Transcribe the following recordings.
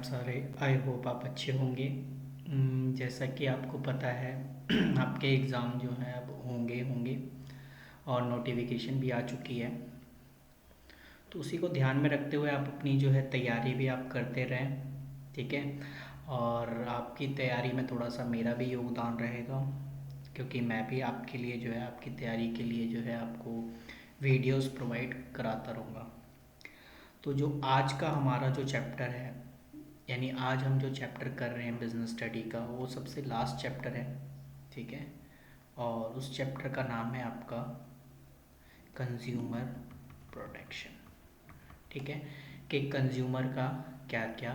आप सारे। I hope आप अच्छे होंगे। जैसा कि आपको पता है आपके एग्ज़ाम जो हैं अब होंगे और नोटिफिकेशन भी आ चुकी है। तो उसी को ध्यान में रखते हुए आप अपनी जो है तैयारी भी आप करते रहें, ठीक है। और आपकी तैयारी में थोड़ा सा मेरा भी योगदान रहेगा, क्योंकि मैं भी आपके लिए जो है आपकी तैयारी के लिए जो है आपको वीडियोस प्रोवाइड कराता रहूँगा। तो जो आज का हमारा जो चैप्टर है, यानी आज हम जो चैप्टर कर रहे हैं बिजनेस स्टडी का, वो सबसे लास्ट चैप्टर है, ठीक है। और उस चैप्टर का नाम है आपका कंज्यूमर प्रोटेक्शन, ठीक है। कि कंज्यूमर का क्या क्या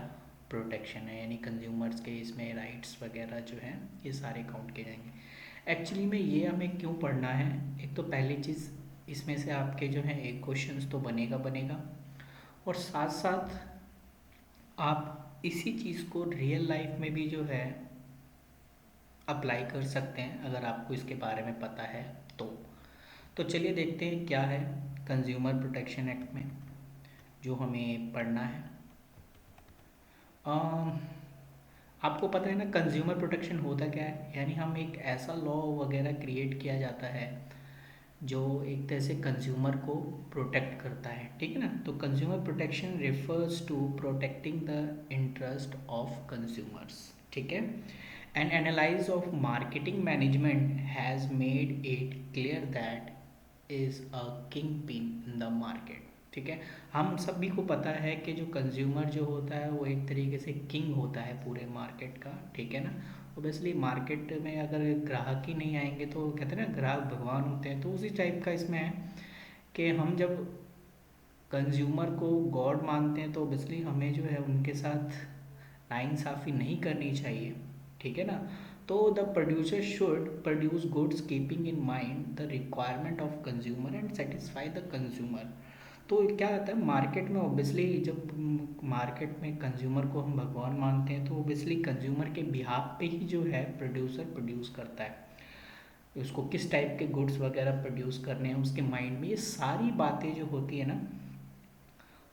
प्रोटेक्शन है, यानी कंज्यूमर्स के इसमें राइट्स वगैरह जो हैं ये सारे काउंट किए जाएंगे। एक्चुअली में ये हमें क्यों पढ़ना है, एक तो पहली चीज़ इसमें से आपके जो है एक क्वेश्चंस तो बनेगा, और साथ साथ आप इसी चीज़ को रियल लाइफ में भी जो है अप्लाई कर सकते हैं, अगर आपको इसके बारे में पता है तो चलिए देखते हैं क्या है कंज्यूमर प्रोटेक्शन एक्ट में जो हमें पढ़ना है। अम, आपको पता है ना कंज्यूमर प्रोटेक्शन होता क्या है, यानी हम एक ऐसा लॉ वगैरह क्रिएट किया जाता है जो एक तरह से कंज्यूमर को प्रोटेक्ट करता है, ठीक है ना। तो consumer protection refers to protecting the interest of consumers, ठीक है। An analysis of marketing management has made it clear that is a kingpin in the market, ठीक है। हम सभी को पता है कि जो कंज्यूमर जो होता है वो एक तरीके से किंग होता है पूरे मार्केट का, ठीक है ना। ओबियसली मार्केट में अगर ग्राहक ही नहीं आएंगे तो कहते हैं ना ग्राहक भगवान होते हैं, तो उसी टाइप का इसमें है कि हम जब कंज्यूमर को गॉड मानते हैं तो ओबियसली हमें जो है उनके साथ नाइंसाफ़ी नहीं करनी चाहिए, ठीक है ना। तो the producer should produce goods keeping in mind the requirement of consumer and satisfy the consumer. तो क्या होता है मार्केट में, ऑब्वियसली जब मार्केट में कंज्यूमर को हम भगवान मानते हैं तो ऑब्वियसली कंज्यूमर के बिहाफ पे ही जो है प्रोड्यूसर प्रोड्यूस करता है, उसको किस टाइप के गुड्स वगैरह प्रोड्यूस करने हैं उसके माइंड में, ये सारी बातें जो होती है ना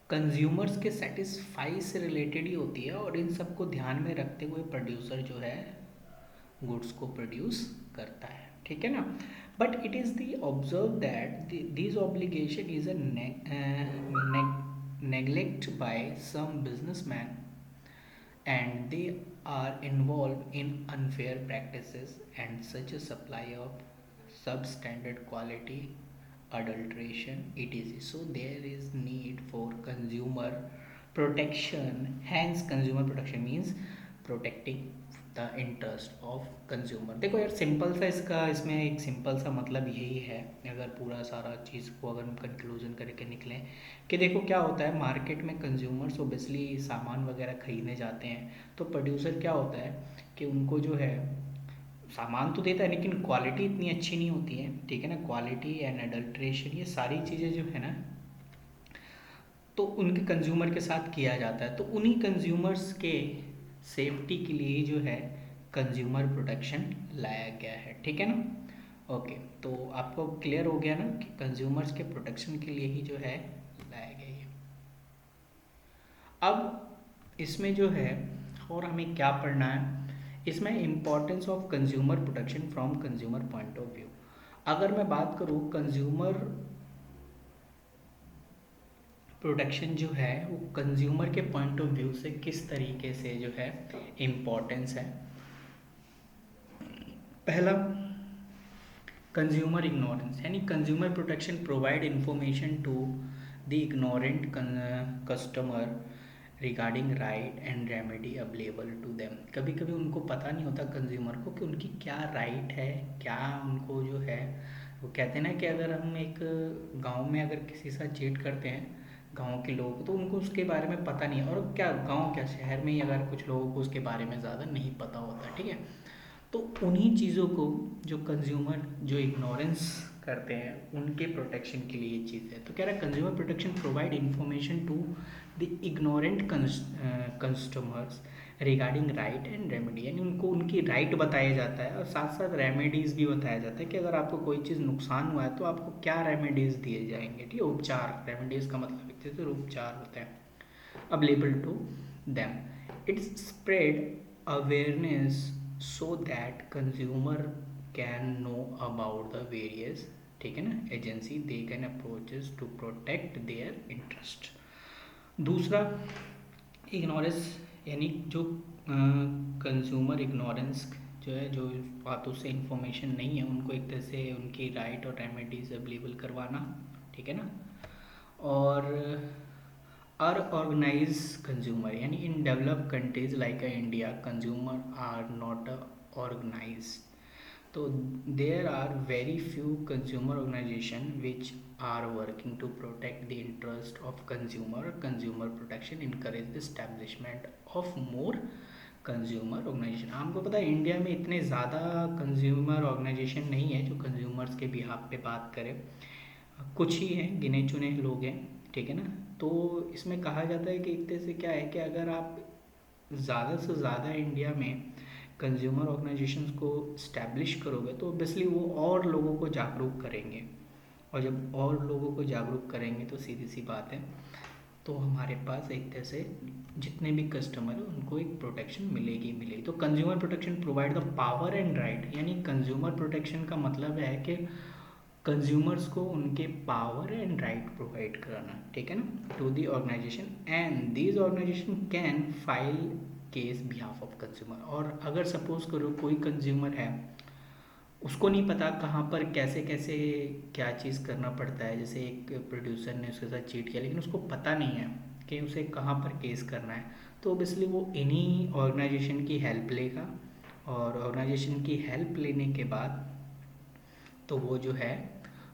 कंज्यूमर्स के सेटिस्फाई से रिलेटेड ही होती है, और इन सब को ध्यान में रखते हुए प्रोड्यूसर जो है गुड्स को प्रोड्यूस करता है, ठीक है ना। But it is the observe that this obligation is a neglect by some businessmen, and they are involved in unfair practices and such a supply of substandard quality, adulteration, etc. So there is need for consumer protection. Hence consumer protection means protecting the interest of consumer. देखो यार simple सा इसका, इसमें एक simple सा मतलब यही है, अगर पूरा सारा चीज़ को अगर हम कंक्लूजन करके निकलें कि देखो क्या होता है मार्केट में कंज्यूमर्स ओबियसली सामान वगैरह खरीदने जाते हैं, तो प्रोड्यूसर क्या होता है कि उनको जो है सामान तो देता है लेकिन क्वालिटी इतनी अच्छी नहीं होती है, ठीक है ना। क्वालिटी एंड अडल्ट्रेशन ये सारी चीज़ें जो है ना तो उनके कंज्यूमर के साथ किया जाता है, तो उन्हीं कंज्यूमर्स के सेफ्टी के लिए जो है कंज्यूमर प्रोटेक्शन लाया गया है, ठीक है ना। ओके, तो आपको क्लियर हो गया ना कि कंज्यूमर्स के प्रोटेक्शन के लिए ही जो है लाया गया है। अब इसमें जो है और हमें क्या पढ़ना है, इसमें importance of consumer protection from consumer point of view. अगर मैं बात करूँ कंज्यूमर प्रोटेक्शन जो है वो कंज्यूमर के पॉइंट ऑफ व्यू से किस तरीके से जो है इम्पोर्टेंस है। पहला, कंज्यूमर इग्नोरेंस, यानी consumer protection provide information to the ignorant customer regarding right and remedy available to them. कभी कभी उनको पता नहीं होता कंज्यूमर को कि उनकी क्या राइट है, क्या उनको जो है, वो कहते हैं ना कि अगर हम एक गांव में अगर किसी से चीट करते हैं गांव के लोग, तो उनको उसके बारे में पता नहीं है, और क्या गांव क्या शहर में ही अगर कुछ लोगों को उसके बारे में ज़्यादा नहीं पता होता, ठीक है। तो उन्हीं चीज़ों को जो कंज्यूमर जो इग्नोरेंस करते हैं उनके प्रोटेक्शन के लिए ये चीज़ है। तो कह रहा है consumer protection provide information to the ignorant customers regarding right and remedy, यानी उनको उनकी राइट बताया जाता है और साथ साथ रेमेडीज़ भी बताया जाता है कि अगर आपको कोई चीज़ नुकसान हुआ है तो आपको क्या रेमेडीज़ दिए जाएंगे, ठीक है। उपचार, रेमेडीज़ का मतलब एक तरह से उपचार होता है available to them. It's spread awareness so that consumer can know about the various, ठीक है ना, agency they can approaches to protect their interest. दूसरा, इग्नोरेंस, यानी जो कंज्यूमर इग्नोरेंस जो है, जो बातों से इंफॉर्मेशन नहीं है उनको एक तरह से उनकी राइट और रेमेडीज अवेलेबल करवाना, ठीक है ना। और ऑर्गेनाइज कंज्यूमर, यानी in developed countries like India consumer are not organise, तो there are very few consumer organisation which are working to protect the interest of consumer. Consumer protection encourage the establishment of more consumer organisation. आपको पता है India में इतने ज़्यादा consumer organisation नहीं है जो कंज्यूमर्स के बिहाफ पे बात करें, कुछ ही हैं, गिने चुने लोग हैं, ठीक है ना। तो इसमें कहा जाता है कि एक तरह से क्या है कि अगर आप ज़्यादा से ज़्यादा इंडिया में कंज्यूमर ऑर्गेनाइजेशंस को इस्टेब्लिश करोगे तो ऑब्वियसली वो और लोगों को जागरूक करेंगे, और जब और लोगों को जागरूक करेंगे तो सीधी सी बात है, तो हमारे पास एक तरह से जितने भी कस्टमर हैं उनको एक प्रोटेक्शन मिलेगी मिलेगी। तो consumer protection provide the power and right, यानी कंज्यूमर प्रोटेक्शन का मतलब है कि कंज्यूमर्स को उनके पावर एंड राइट प्रोवाइड कराना, ठीक है ना, to the organization, and these organization can file case behalf of consumer. और अगर सपोज करो कोई कंज्यूमर है, उसको नहीं पता कहाँ पर कैसे कैसे क्या चीज़ करना पड़ता है, जैसे एक प्रोड्यूसर ने उसके साथ चीट किया लेकिन उसको पता नहीं है कि उसे कहाँ पर केस करना है, तो ओबियसली वो इन्हीं ऑर्गेनाइजेशन की हेल्प लेगा, और ऑर्गेनाइजेशन की हेल्प लेने के बाद तो वो जो है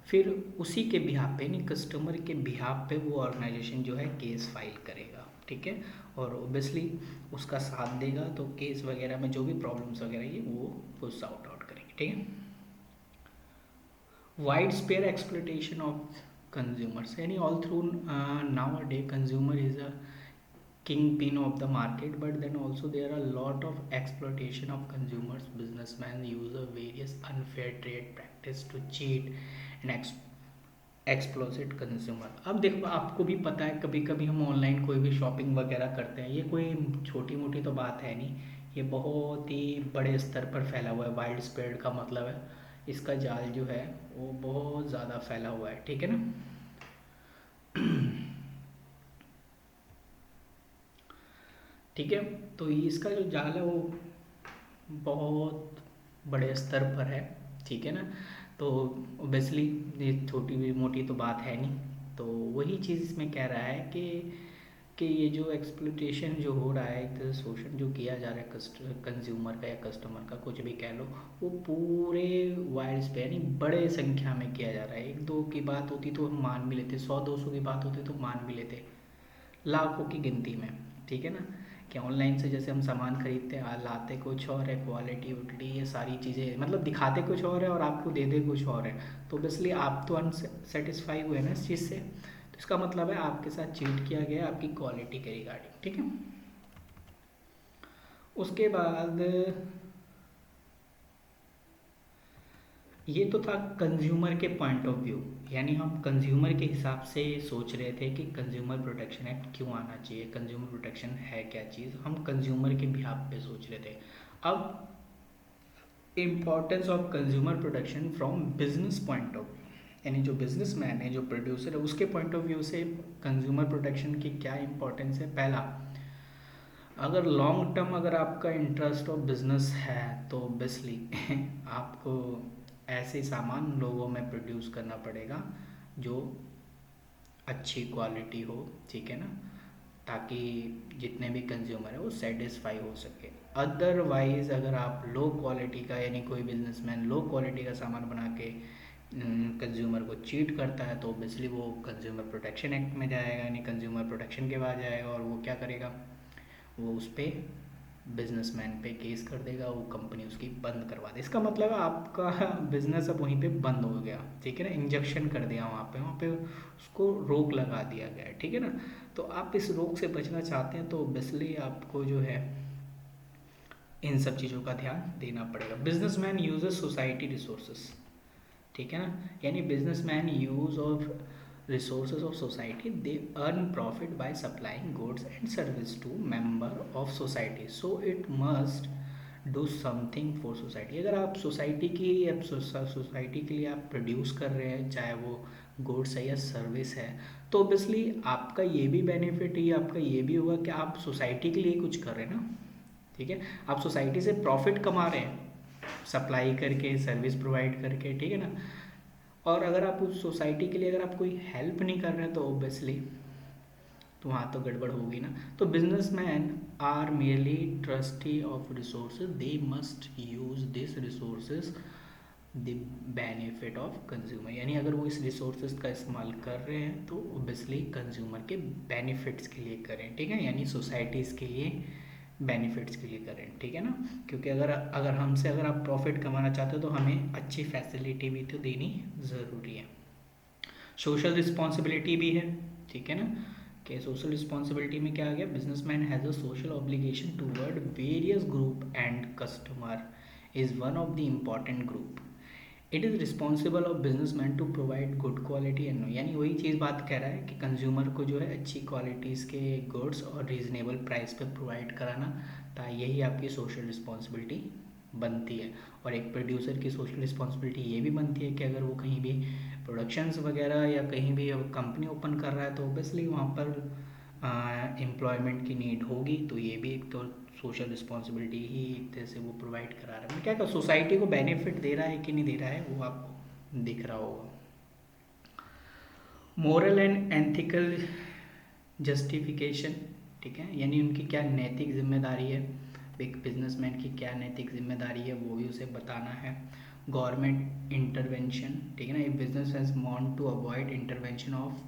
फिर उसी के बिहाफ पे, यानी कस्टमर के बिहाफ पे वो ऑर्गेनाइजेशन जो है केस फाइल करेगा, ठीक है, और ओबियसली उसका साथ देगा, तो केस वगैरह में जो भी प्रॉब्लम्स वगैरह ये वो सॉर्ट आउट करेंगे, ठीक है। Widespread exploitation of consumers, यानी all through nowadays consumer is a kingpin of the market, but then also there are a lot of exploitation of consumers. Businessmen use a various unfair trade practice to cheat and exploit consumer. अब देखो आपको भी पता है कभी कभी हम online कोई भी शॉपिंग वगैरह करते हैं, ये कोई छोटी मोटी तो बात है नहीं, ये बहुत ही बड़े स्तर पर फैला हुआ है। वाइड स्प्रेड का मतलब है इसका जाल जो है वो बहुत ज़्यादा फैला हुआ है, ठीक है ना। ठीक है, तो इसका जो जाल है वो बहुत बड़े स्तर पर है, ठीक है ना। तो ओबियसली ये छोटी भी मोटी तो बात है नहीं, तो वही चीज़ इसमें कह रहा है कि ये जो एक्सप्लोइटेशन जो हो रहा है, तो शोषण जो किया जा रहा है कंज्यूमर का या कस्टमर का, कुछ भी कह लो, वो पूरे वाइड स्पेन यानी बड़े संख्या में किया जा रहा है। एक दो की बात होती तो हम मान भी लेते, 100-200 की बात होती तो मान भी लेते, लाखों की गिनती में, ठीक है ना। कि ऑनलाइन से जैसे हम सामान खरीदते हैं, लाते कुछ और है, क्वालिटी वलिटी ये सारी चीज़ें मतलब दिखाते कुछ और है और आपको दे दे कुछ और है, तो ऑब्वियसली आप तो अनसेटिस्फाई हुए ना इस चीज़ से, तो इसका मतलब है आपके साथ चीट किया गया आपकी क्वालिटी के रिगार्डिंग, ठीक है। उसके बाद ये तो था कंज्यूमर के पॉइंट ऑफ व्यू, यानी हम कंज्यूमर के हिसाब से सोच रहे थे कि कंज्यूमर प्रोटेक्शन एक्ट क्यों आना चाहिए, कंज्यूमर प्रोटेक्शन है क्या चीज़, हम कंज्यूमर के बिहाफ पे सोच रहे थे। अब importance of consumer protection from business point of view, यानी जो बिजनेसमैन है जो प्रोड्यूसर है उसके पॉइंट ऑफ व्यू से कंज्यूमर प्रोटेक्शन की क्या इंपॉर्टेंस है। पहला, अगर लॉन्ग टर्म अगर आपका इंटरेस्ट ऑफ बिजनेस है तो ऑब्वियसली आपको ऐसे सामान लोगों में प्रोड्यूस करना पड़ेगा जो अच्छी क्वालिटी हो, ठीक है ना, ताकि जितने भी कंज्यूमर है वो सेटिस्फाई हो सके। अदरवाइज़ अगर आप लो क्वालिटी का, यानी कोई बिजनेसमैन लो क्वालिटी का सामान बना के कंज्यूमर को चीट करता है, तो ऑब्वियसली वो कंज्यूमर प्रोटेक्शन एक्ट में जाएगा, यानी कंज्यूमर प्रोटेक्शन के बाद जाएगा, और वो क्या करेगा, वो उस पर बिजनेसमैन पे केस कर देगा, वो कंपनी उसकी बंद करवा दे। इसका मतलब आपका बिजनेस अब वहीं पे बंद हो गया, ठीक है ना, इंजेक्शन कर दिया वहाँ पे उसको रोक लगा दिया गया है, ठीक है ना। तो आप इस रोक से बचना चाहते हैं तो ऑब्वियसली आपको जो है इन सब चीज़ों का ध्यान देना पड़ेगा। बिजनेसमैन यूजेस सोसाइटी रिसोर्सेस, ठीक है ना, यानी businessman use of resources of society, they earn profit by supplying goods and service to member of society, so it must do something for society. अगर आप सोसाइटी की आप सोसाइटी के लिए आप प्रोड्यूस कर रहे हैं, चाहे वो गुड्स है या सर्विस है, तो ऑब्वियसली आपका ये भी बेनिफिट है, आपका ये भी होगा कि आप सोसाइटी के लिए कुछ कर रहे हैं ना। ठीक है, आप सोसाइटी से प्रॉफिट कमा रहे हैं सप्लाई करके, सर्विस प्रोवाइड करके, ठीक है ना। और अगर आप उस सोसाइटी के लिए अगर आप कोई हेल्प नहीं कर रहे हैं तो ऑब्वियसली तो वहाँ तो गड़बड़ होगी ना। तो businessman are merely trustee of resources, they must use this resources the benefit of consumer, यानी अगर वो इस रिसोर्सेज का इस्तेमाल कर रहे हैं तो ओबियसली कंज्यूमर के बेनिफिट्स के लिए करें, ठीक है, यानी सोसाइटीज़ के लिए बेनिफिट्स के लिए करें, ठीक है ना। क्योंकि अगर अगर हमसे अगर आप प्रॉफिट कमाना चाहते हो तो हमें अच्छी फैसिलिटी भी तो देनी ज़रूरी है। सोशल रिस्पॉन्सिबिलिटी भी है, ठीक है ना, कि सोशल रिस्पॉन्सिबिलिटी में क्या आ गया, businessman has a social obligation toward various group and customer is one of the important group. It is responsible of businessman to provide good quality and, यानी वही चीज़ बात कह रहा है कि कंज्यूमर को जो है अच्छी क्वालिटीज़ के गुड्स और रीजनेबल प्राइस पे प्रोवाइड कराना, ताकि यही आपकी सोशल रिस्पॉन्सिबिलिटी बनती है। और एक प्रोड्यूसर की सोशल रिस्पॉन्सिबिलिटी ये भी बनती है कि अगर वो कहीं भी प्रोडक्शंस वगैरह या कहीं भी कंपनी ओपन कर रहा है तो ओबियसली वहाँ पर एम्प्लॉयमेंट की नीड होगी, तो ये भी एक तो सोशल रिस्पॉन्सिबिलिटी ही एक तरह से वो प्रोवाइड करा रहा है। मैं क्या कर, सोसाइटी को बेनिफिट दे रहा है कि नहीं दे रहा है वो आपको दिख रहा होगा। मोरल एंड एथिकल जस्टिफिकेशन, ठीक है, यानी उनकी क्या नैतिक जिम्मेदारी है, एक बिजनेसमैन की क्या नैतिक जिम्मेदारी है वो भी उसे बताना है। गवर्नमेंट इंटरवेंशन, ठीक है ना, if business has want to avoid intervention of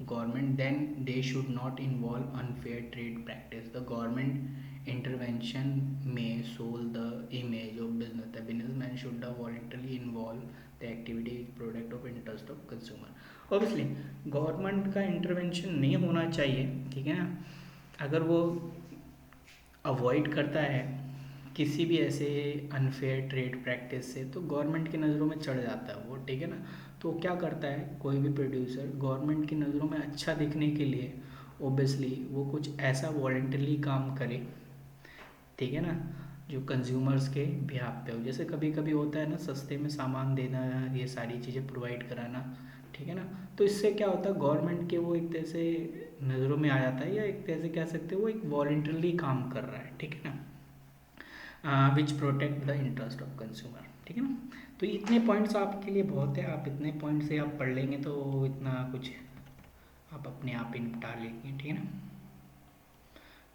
government then they should not involve unfair trade practice. The government intervention may soil the image of business, the businessman should voluntarily involve the activity product of interest of consumer. Obviously government का intervention नहीं होना चाहिए, ठीक है ना। अगर वो avoid करता है किसी भी ऐसे अनफेयर ट्रेड प्रैक्टिस से तो गवर्नमेंट की नज़रों में चढ़ जाता है वो, ठीक है ना। तो क्या करता है कोई भी प्रोड्यूसर गवर्नमेंट की नज़रों में अच्छा दिखने के लिए ओबियसली वो कुछ ऐसा वॉलंटरली काम करे, ठीक है ना, जो कंज्यूमर्स के बिहाफ पे हो। जैसे कभी कभी होता है ना, सस्ते में सामान देना, ये सारी चीज़ें प्रोवाइड कराना, ठीक है ना। तो इससे क्या होता है गवर्नमेंट के वो एक तरह से नज़रों में आ जाता है, या एक तरह से कह सकते हैं वो एक वॉलंटरली काम कर रहा है, ठीक है ना, विच protect the interest of consumer, ठीक है ना। तो इतने पॉइंट्स आपके लिए बहुत है, आप इतने पॉइंट से आप पढ़ लेंगे तो इतना कुछ आप अपने आप ही निपटा लेंगे, ठीक है ना।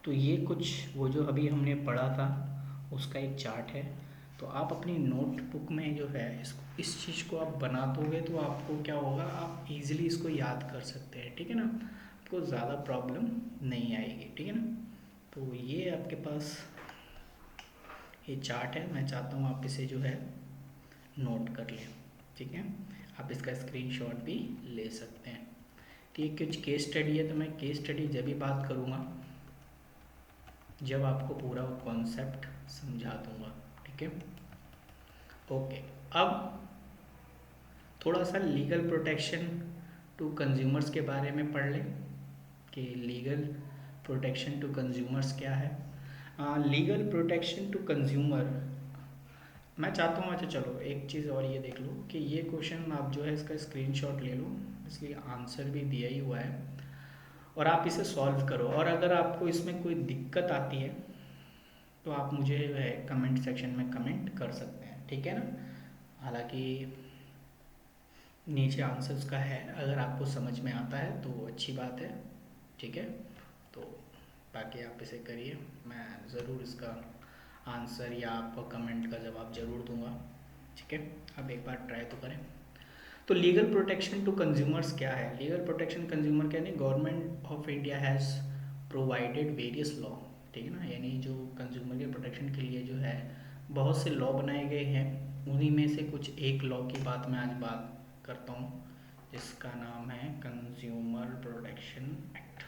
तो ये कुछ वो जो अभी हमने पढ़ा था उसका एक चार्ट है, तो आप अपनी नोटबुक में जो है इसको इस चीज़ को आप बना दोगे तो आपको क्या होगा, आप इजीली इसको याद कर सकते हैं, ठीक है ना, आपको ज़्यादा प्रॉब्लम नहीं आएगी, ठीक है ना। तो ये आपके पास ये चार्ट है, मैं चाहता हूँ आप इसे जो है नोट कर लें, ठीक है। आप इसका स्क्रीनशॉट भी ले सकते हैं। तो ये कुछ केस स्टडी है, तो मैं केस स्टडी जब भी बात करूँगा जब आपको पूरा कॉन्सेप्ट समझा दूंगा, ठीक है। ओके, अब थोड़ा सा लीगल प्रोटेक्शन टू कंज्यूमर्स के बारे में पढ़ लें कि लीगल प्रोटेक्शन टू कंज्यूमर्स क्या है। लीगल प्रोटेक्शन टू कंज्यूमर, मैं चाहता हूँ, अच्छा चलो एक चीज़ और ये देख लो कि ये क्वेश्चन आप जो है इसका स्क्रीनशॉट ले लो, इसलिए आंसर भी दिया ही हुआ है, और आप इसे सॉल्व करो। और अगर आपको इसमें कोई दिक्कत आती है तो आप मुझे जो है कमेंट सेक्शन में कमेंट कर सकते हैं, ठीक है ना। हालांकि नीचे आंसर्स का है, अगर आपको समझ में आता है तो अच्छी बात है, ठीक है। तो बाकी आप इसे करिए, मैं ज़रूर इसका आंसर या आपको कमेंट का जवाब ज़रूर दूंगा, ठीक है। अब एक बार ट्राई तो करें। तो लीगल प्रोटेक्शन टू कंज्यूमर्स क्या है, लीगल प्रोटेक्शन कंज्यूमर क्या है, government of India has provided various law, ठीक है ना, यानी जो कंज्यूमर के प्रोटेक्शन के लिए जो है बहुत से लॉ बनाए गए हैं, उन्हीं में से कुछ एक लॉ की बात मैं आज बात करता हूँ, जिसका नाम है कंज्यूमर प्रोटेक्शन एक्ट,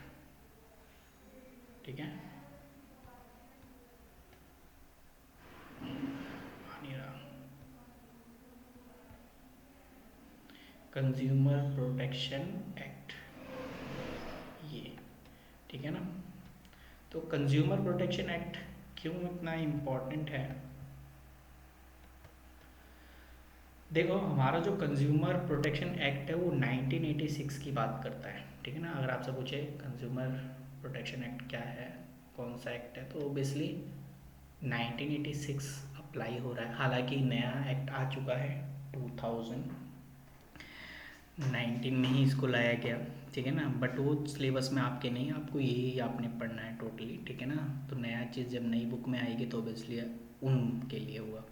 ठीक है। आ नहीं रहा। कंज्यूमर प्रोटेक्शन एक्ट, ये ठीक है ना। तो कंज्यूमर प्रोटेक्शन एक्ट क्यों इतना इम्पोर्टेंट है? देखो, हमारा जो कंज्यूमर प्रोटेक्शन एक्ट है वो 1986 की बात करता है, ठीक है ना। अगर आपसे पूछे कंज्यूमर प्रोटेक्शन एक्ट क्या है, कौन सा एक्ट है, तो ओबियसली 1986 अप्लाई हो रहा है। हालांकि नया एक्ट आ चुका है 2019 में ही इसको लाया गया, ठीक है ना। बट वो सिलेबस में आपके नहीं, आपको यही आपने पढ़ना है टोटली, ठीक है ना। तो नया चीज़ जब नई बुक में आएगी तो ओबियसली उनके लिए हुआ,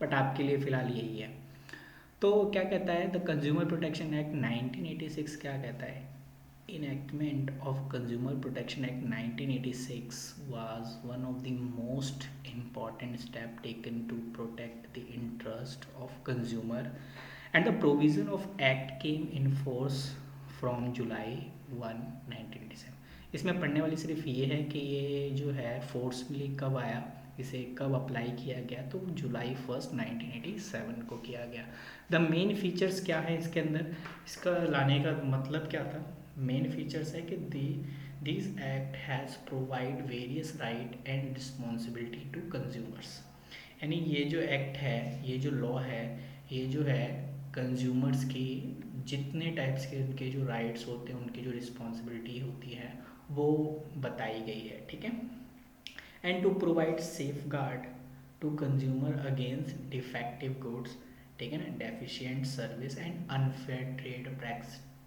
बट आपके लिए फ़िलहाल यही है। तो क्या कहता है द कंज्यूमर प्रोटेक्शन एक्ट 1986 क्या कहता है? Enactment of Consumer Protection Act 1986 was one of the most important steps taken to protect the interest of consumer, and the provision of act came in force from July 1, 1987। इसमें पढ़ने वाली सिर्फ ये है कि ये जो है फोर्सफुली कब आया, इसे कब अप्लाई किया गया, तो जुलाई 1 1987 को किया गया। द मेन फीचर्स क्या है इसके अंदर, इसका लाने का मतलब क्या था? मेन फीचर्स है कि this act has provide various right and responsibility to consumers. यानी ये जो एक्ट है, ये जो लॉ है, ये जो है कंज्यूमर्स की जितने टाइप्स के उनके जो राइट्स होते हैं, उनकी जो रिस्पॉन्सिबिलिटी होती है वो बताई गई है, ठीक है। And to provide safeguard to consumer against defective goods, ठीक है ना, deficient service and unfair trade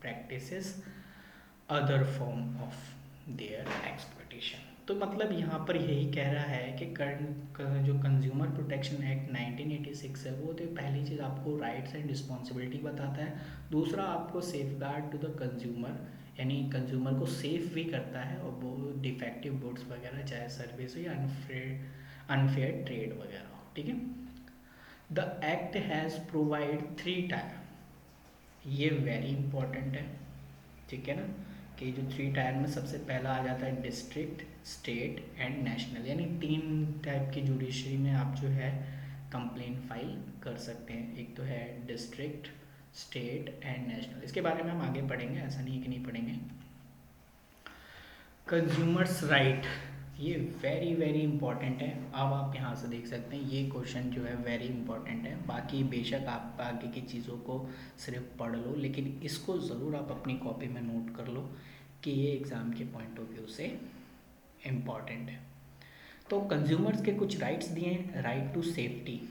practices, other form of their exploitation. तो मतलब यहाँ पर यही कह रहा है कि जो कंज्यूमर प्रोटेक्शन एक्ट 1986 है वो तो पहली चीज़ आपको राइट्स एंड रिस्पॉन्सिबिलिटी बताता है, दूसरा आपको safeguard to the consumer, यानी कंज्यूमर को सेफ भी करता है, और वो डिफेक्टिव गुड्स वगैरह चाहे सर्विस हो या अनफेयर ट्रेड वगैरह हो, ठीक है। The act has provide 3 type, ये वेरी इंपॉर्टेंट है, ठीक है ना, कि जो 3 टायर में सबसे पहला आ जाता है डिस्ट्रिक्ट, स्टेट एंड नेशनल, यानी 3 टाइप की जुडिशरी में आप जो है कंप्लेन फाइल कर सकते हैं। एक तो है डिस्ट्रिक्ट, स्टेट एंड नेशनल, इसके बारे में हम आगे पढ़ेंगे, ऐसा नहीं है कि नहीं पढ़ेंगे। कंज्यूमर्स राइट, ये वेरी वेरी इंपॉर्टेंट है। अब आप यहाँ से देख सकते हैं ये क्वेश्चन जो है वेरी इंपॉर्टेंट है। बाकी बेशक आप आगे की चीज़ों को सिर्फ पढ़ लो, लेकिन इसको ज़रूर आप अपनी कॉपी में नोट कर लो कि ये एग्ज़ाम के पॉइंट ऑफ व्यू से इम्पॉर्टेंट है। तो कंज्यूमर्स के कुछ राइट्स दिए हैं। राइट टू सेफ्टी,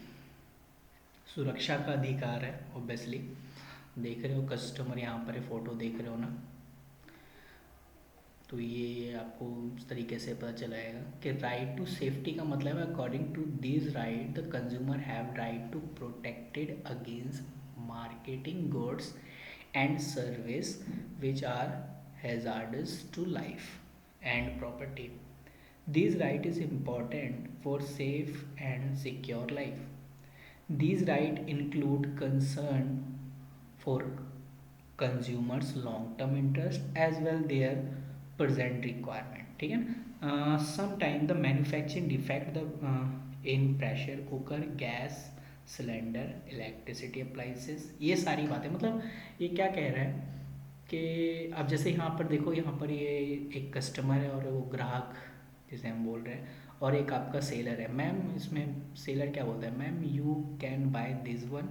सुरक्षा का अधिकार है ऑब्वियसली। देख रहे हो कस्टमर, यहाँ पर फ़ोटो देख रहे हो ना, तो ये आपको इस तरीके से पता चलाएगा कि राइट टू सेफ्टी का मतलब है according to this right the consumer have right to protected against marketing goods and service which are hazardous to life and property. This right is important for safe and secure life. These rights include concern for consumers long term interest as well their present requirement, ठीक है ना। Sometime the manufacturing defect the in pressure cooker, gas cylinder, electricity appliances, ये सारी बातें, मतलब ये क्या कह रहा है कि अब जैसे यहाँ पर देखो, यहाँ पर ये एक कस्टमर है और वो ग्राहक जिसे हम बोल रहे हैं, और एक आपका सेलर है। मैम, इसमें सेलर क्या बोलता है, ma'am you can buy this one,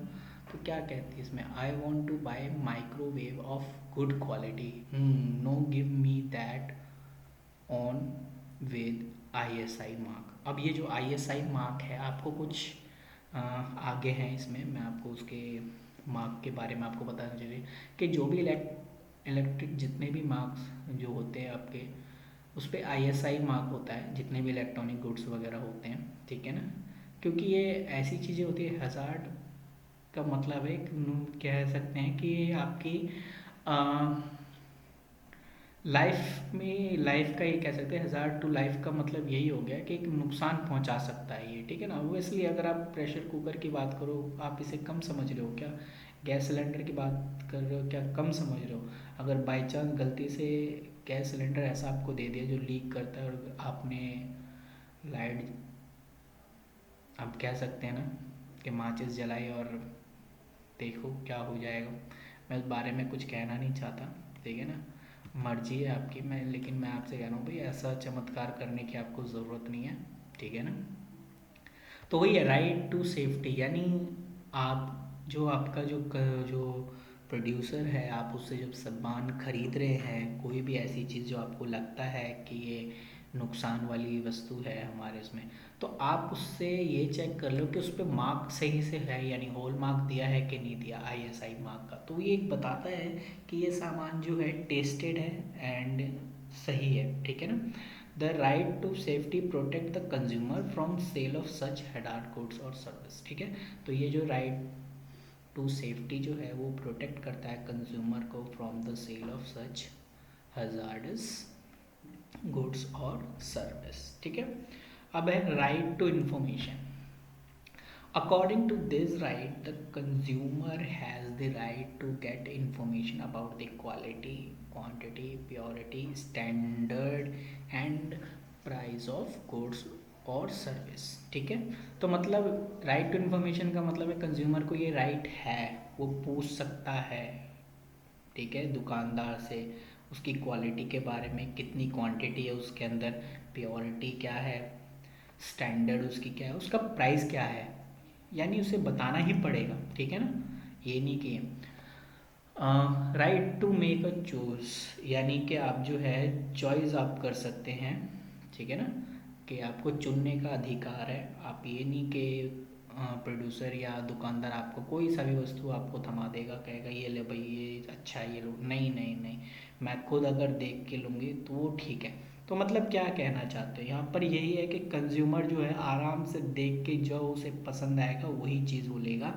तो क्या कहती है इसमें, I want to buy microwave of good quality, no give me that on with ISI mark. अब ये जो ISI मार्क है, आपको कुछ आगे हैं इसमें, मैं आपको उसके मार्क के बारे में आपको बताना चाहिए कि जो भी इलेक्ट्रिक जितने भी मार्क्स जो होते हैं आपके, उस पर ISI मार्क होता है जितने भी इलेक्ट्रॉनिक गुड्स वगैरह होते हैं, ठीक है ना। क्योंकि ये ऐसी चीज़ें होती है, हज़ार्ड का मतलब है कह सकते हैं कि ये आपकी लाइफ में, लाइफ का ये कह सकते हैं, हज़ार्ड टू लाइफ का मतलब यही हो गया कि एक नुकसान पहुंचा सकता है ये, ठीक है ना। वो इसलिए अगर आप प्रेशर कुकर की बात करो, आप इसे कम समझ रहे हो क्या, गैस सिलेंडर की बात कर रहे हो क्या, कम समझ रहे हो। अगर बाई चांस गलती से गैस सिलेंडर ऐसा आपको दे दिया जो लीक करता है, और आपने लाइट, आप कह सकते हैं ना कि माचिस जलाई और देखो क्या हो जाएगा। मैं इस बारे में कुछ कहना नहीं चाहता, ठीक है ना, मर्जी है आपकी। लेकिन मैं आपसे कह रहा हूँ भाई ऐसा चमत्कार करने की आपको ज़रूरत नहीं है, ठीक है ना। तो वही है राइट टू सेफ्टी, यानी आप जो आपका जो प्रोड्यूसर है, आप उससे जब सामान खरीद रहे हैं, कोई भी ऐसी चीज़ जो आपको लगता है कि ये नुकसान वाली वस्तु है हमारे इसमें, तो आप उससे ये चेक कर लो कि उस पर मार्क सही से है, यानी हॉल मार्क दिया है कि नहीं दिया, आईएसआई मार्क का। तो ये एक बताता है कि ये सामान जो है टेस्टेड है एंड सही है, ठीक है ना। The right to safety protect the consumer from sale of such hazard goods और सर्विस, ठीक है। तो ये जो राइट टू सेफ्टी जो है वो प्रोटेक्ट करता है कंज्यूमर को from the sale of such hazardous goods और सर्विस, ठीक है। अब है right to information. According to this right, the consumer has the right to get information about the quality, quantity, purity, standard and price of goods और service, ठीक है। तो मतलब राइट टू इन्फॉर्मेशन का मतलब है कंज्यूमर को ये राइट है, वो पूछ सकता है, ठीक है, दुकानदार से उसकी क्वालिटी के बारे में, कितनी क्वांटिटी है उसके अंदर, प्योरिटी क्या है, स्टैंडर्ड उसकी क्या है, उसका प्राइस क्या है, यानी उसे बताना ही पड़ेगा, ठीक है ना। ये नहीं कि right to make a choose, यानी कि आप जो है चॉइस आप कर सकते हैं, ठीक है ना, कि आपको चुनने का अधिकार है। आप ये नहीं कि प्रोड्यूसर या दुकानदार आपको कोई सा भी वस्तु आपको थमा देगा, कहेगा ये ले भाई ये अच्छा है ये लो, नहीं नहीं नहीं, मैं खुद अगर देख के लूँगी तो वो ठीक है। तो मतलब क्या कहना चाहते हो यहाँ पर, यही है कि कंज्यूमर जो है आराम से देख के जो उसे पसंद आएगा वही चीज़ वो लेगा,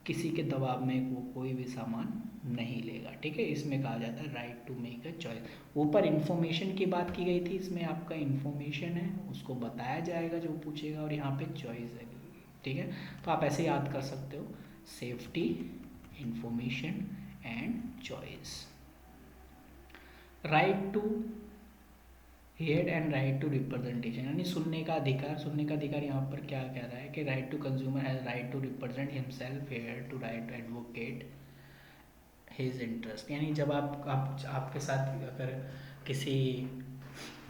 किसी के दबाव में वो कोई भी सामान नहीं लेगा, ठीक है। इसमें कहा जाता है right to make a choice. ऊपर इन्फॉर्मेशन की बात की गई थी, इसमें आपका इन्फॉर्मेशन है उसको बताया जाएगा जो पूछेगा, और यहाँ पे चॉइस है, ठीक है। तो आप ऐसे याद कर सकते हो, safety, information and choice. Right to hear and right to representation, यानी सुनने का अधिकार। सुनने का अधिकार यहाँ पर क्या कह रहा है कि right to consumer has right to represent himself hear to right to advocate his interest, यानी जब आपके साथ अगर किसी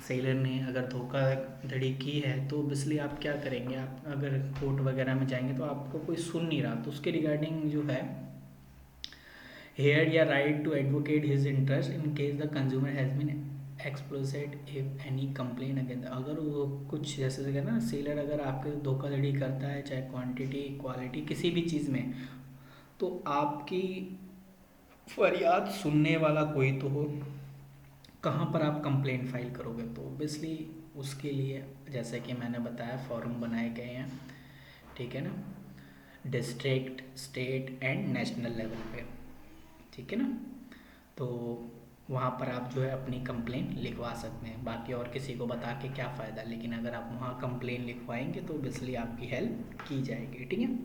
सेलर ने अगर धोखाधड़ी की है तो ऑब्वियसली आप क्या करेंगे, आप अगर कोर्ट वगैरह में जाएंगे तो आपको कोई सुन नहीं रहा, तो उसके रिगार्डिंग जो है हेयर या right to advocate his interest in case the consumer has been exploited if any complain against, अगर वो कुछ जैसे से कहना सेलर अगर आपके धोखाधड़ी करता है, चाहे क्वांटिटी क्वालिटी किसी भी चीज़ में, तो आपकी फरियाद सुनने वाला कोई तो हो, कहाँ पर आप कंप्लेन फाइल करोगे। तो ऑब्वियसली उसके लिए जैसे कि मैंने बताया फॉर्म बनाए गए हैं, ठीक है ना, district, state and national level पे, ठीक है ना। तो वहाँ पर आप जो है अपनी कंप्लेन लिखवा सकते हैं, बाकी और किसी को बता के क्या फ़ायदा, लेकिन अगर आप वहाँ कंप्लेन लिखवाएंगे तो ऑब्वियसली आपकी हेल्प की जाएगी, ठीक है।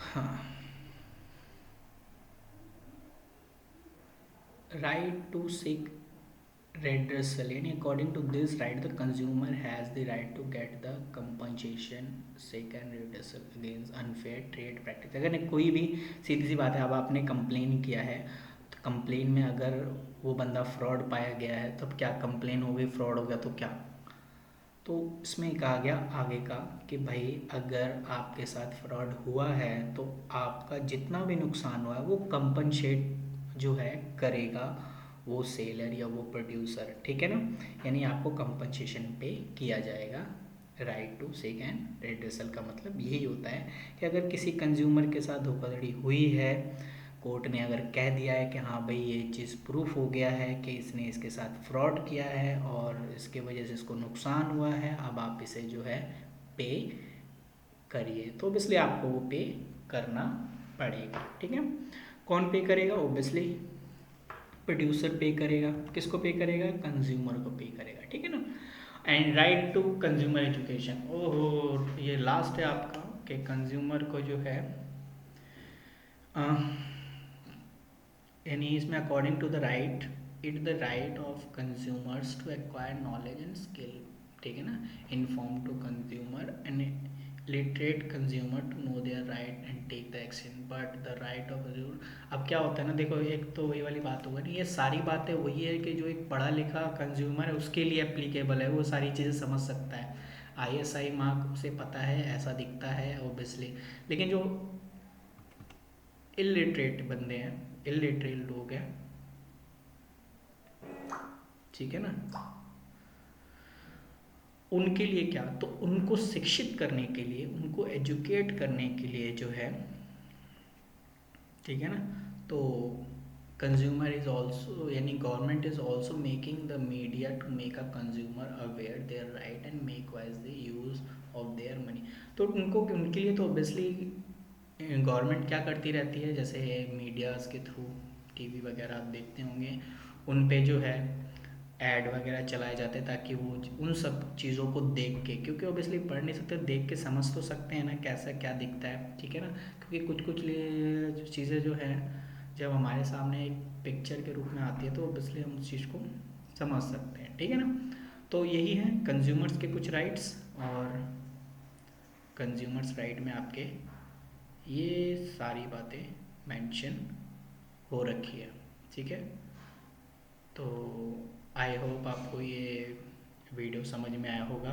हाँ, राइट टू सीक redressal, यानी according to this right the consumer has the right to get the compensation seek and redressal against unfair trade practice। अगर कोई भी, सीधी सी बात है, अब आपने कंप्लेन किया है तो कंप्लेन में अगर वो बंदा फ्रॉड पाया गया है तब क्या, कंप्लेन हो गई फ्रॉड हो गया तो क्या, तो इसमें कहा गया आगे का कि भाई अगर आपके साथ फ्रॉड हुआ है तो आपका जितना भी नुकसान हुआ है वो कंपनसेट जो है करेगा वो सेलर या वो प्रोड्यूसर, ठीक है ना, यानी आपको कंपनसेशन पे किया जाएगा। Right to seek and redressal का मतलब यही होता है कि अगर किसी कंज्यूमर के साथ धोखाधड़ी हुई है, कोर्ट ने अगर कह दिया है कि हाँ भाई ये चीज़ प्रूफ हो गया है कि इसने इसके साथ फ्रॉड किया है और इसके वजह से इसको नुकसान हुआ है, अब आप इसे जो है पे करिए, तो ओबियसली आपको वो पे करना पड़ेगा, ठीक है। कौन पे करेगा, ओबियसली प्रोड्यूसर पे करेगा, किसको पे करेगा, कंज्यूमर को पे करेगा, ठीक है ना। And right to consumer education, ओहो ये लास्ट है आपका कि कंज्यूमर को जो है यानी इसमें according to the right it the right of consumers to acquire knowledge and skill, ठीक है ना, inform to consumer and literate consumer to know their right and take the action but the right of अब क्या होता है ना, देखो एक तो वही वाली बात होगा नहीं, ये सारी बातें वही है कि जो एक पढ़ा लिखा कंज्यूमर है उसके लिए एप्लीकेबल है, वो सारी चीज़ें समझ सकता है। आईएसआई मार्क उसे पता है, ऐसा दिखता है ऑब्वियसली। लेकिन जो इलिटरेट बंदे हैं, इलिटरेट लोग हैं, ठीक है ना, उनके लिए क्या, तो उनको शिक्षित करने के लिए, उनको एजुकेट करने के लिए जो है, ठीक है ना, तो कंज्यूमर इज ऑल्सो यानी government is also making the media to make a consumer aware their right and make wise the use of their money. तो उनको उनके लिए तो ऑब्वियसली गवर्नमेंट क्या करती रहती है, जैसे मीडियाज़ के थ्रू टीवी वगैरह आप देखते होंगे, उन पे जो है ऐड वगैरह चलाए जाते हैं ताकि वो उन सब चीज़ों को देख के, क्योंकि ऑब्वियसली पढ़ नहीं सकते, देख के समझ तो सकते हैं ना कैसा क्या दिखता है, ठीक है ना, क्योंकि कुछ कुछ चीज़ें जो हैं जब हमारे सामने एक पिक्चर के रूप में आती है तो ऑब्वियसली हम उस चीज़ को समझ सकते हैं, ठीक है ना। तो यही है कंज्यूमर्स के कुछ राइट्स, और कंज्यूमर्स राइट में आपके ये सारी बातें मेंशन हो रखी है, ठीक है। तो आई होप आपको ये वीडियो समझ में आया होगा।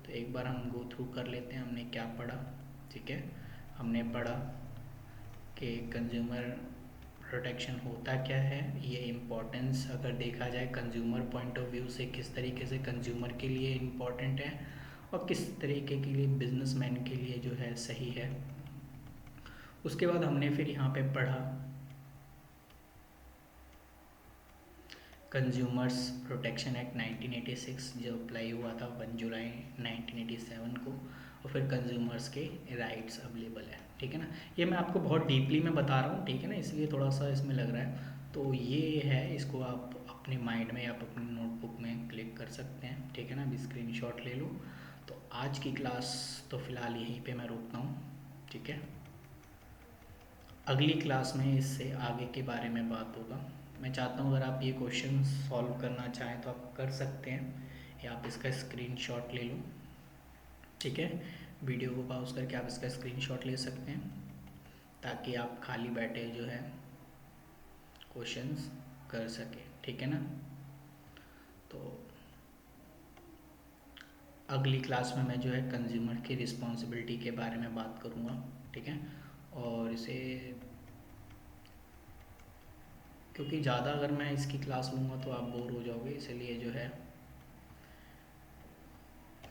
तो एक बार हम गो थ्रू कर लेते हैं हमने क्या पढ़ा, ठीक है। हमने पढ़ा कि कंज्यूमर प्रोटेक्शन होता क्या है, ये इम्पोर्टेंस अगर देखा जाए कंज्यूमर पॉइंट ऑफ व्यू से किस तरीके से कंज्यूमर के लिए इम्पोर्टेंट है और किस तरीके के लिए बिजनेसमैन के लिए जो है सही है। उसके बाद हमने फिर यहाँ पे पढ़ा कंज्यूमर्स प्रोटेक्शन एक्ट 1986 जो अप्लाई हुआ था 1 जुलाई 1987 को, और फिर कंज्यूमर्स के राइट्स अवेलेबल है, ठीक है ना। ये मैं आपको बहुत डीपली में बता रहा हूँ, ठीक है ना, इसलिए थोड़ा सा इसमें लग रहा है। तो ये है, इसको आप अपने माइंड में, आप अपनी नोटबुक में क्लिक कर सकते हैं, ठीक है ना, अभी स्क्रीनशॉट ले लो। तो आज की क्लास तो फ़िलहाल यहीं पे मैं रोकता हूँ, ठीक है। अगली क्लास में इससे आगे के बारे में बात होगा। मैं चाहता हूँ अगर आप ये क्वेश्चन सॉल्व करना चाहें तो आप कर सकते हैं, या आप इसका स्क्रीनशॉट ले लो, ठीक है। वीडियो को पॉज करके आप इसका स्क्रीनशॉट ले सकते हैं ताकि आप खाली बैठे जो है क्वेश्चंस कर सकें, ठीक है ना। तो अगली क्लास में मैं जो है कंज्यूमर की रिस्पॉन्सिबिलिटी के बारे में बात करूँगा, ठीक है। और इसे क्योंकि ज़्यादा अगर मैं इसकी क्लास लूँगा तो आप बोर हो जाओगे, इसलिए जो है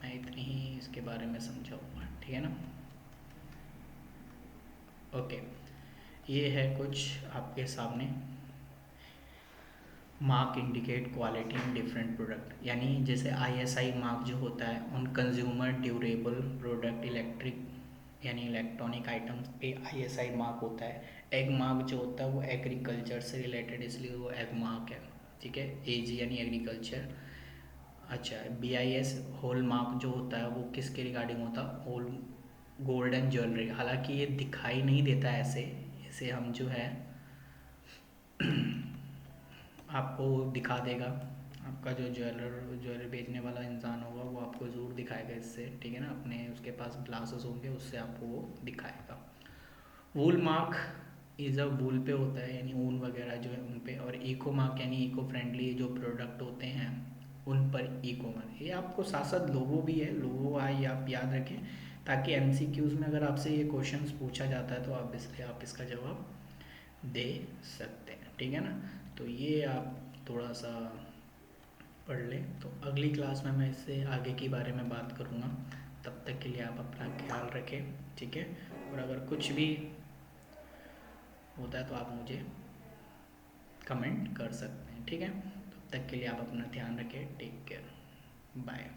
मैं इतनी ही इसके बारे में समझाऊँगा, ठीक है ना। ओके, ये है कुछ आपके सामने mark indicate quality in different product, यानी जैसे आईएसआई मार्क जो होता है उन कंज्यूमर ड्यूरेबल प्रोडक्ट इलेक्ट्रिक यानी इलेक्ट्रॉनिक आइटम्स पे आईएसआई मार्क होता है। एग मार्क जो होता है वो एग्रीकल्चर से रिलेटेड, इसलिए वो एग मार्क है, ठीक है, एजी यानी एग्रीकल्चर। अच्छा, बीआईएस हॉल मार्क जो होता है वो किसके रिगार्डिंग होता है, हॉल गोल्डन ज्वेलरी, हालांकि ये दिखाई नहीं देता ऐसे, इसे हम जो है आपको दिखा देगा, आपका जो ज्वेलरी बेचने वाला इंसान होगा वो आपको ज़रूर दिखाएगा इससे, ठीक है ना, अपने उसके पास ग्लासेस होंगे उससे आपको वो दिखाएगा। वूल मार्क इज़ अ वूल पे होता है यानी ऊन वगैरह जो है उन पे, और इको मार्क यानी इको फ्रेंडली जो प्रोडक्ट होते हैं उन पर इको मार्क। ये आपको साथ साथ लोगो भी है, लोगो आई आप याद रखें ताकि एमसीक्यूज़ में अगर आपसे ये क्वेश्चंस पूछा जाता है तो आप इसलिए आप इसका जवाब दे सकते हैं, ठीक है ना। तो ये आप थोड़ा सा पढ़ लें, तो अगली क्लास में मैं इससे आगे के बारे में बात करूँगा। तब तक के लिए आप अपना ख्याल रखें, ठीक है। और अगर कुछ भी होता है तो आप मुझे कमेंट कर सकते हैं, ठीक है। तब तक के लिए आप अपना ध्यान रखें, टेक केयर, बाय।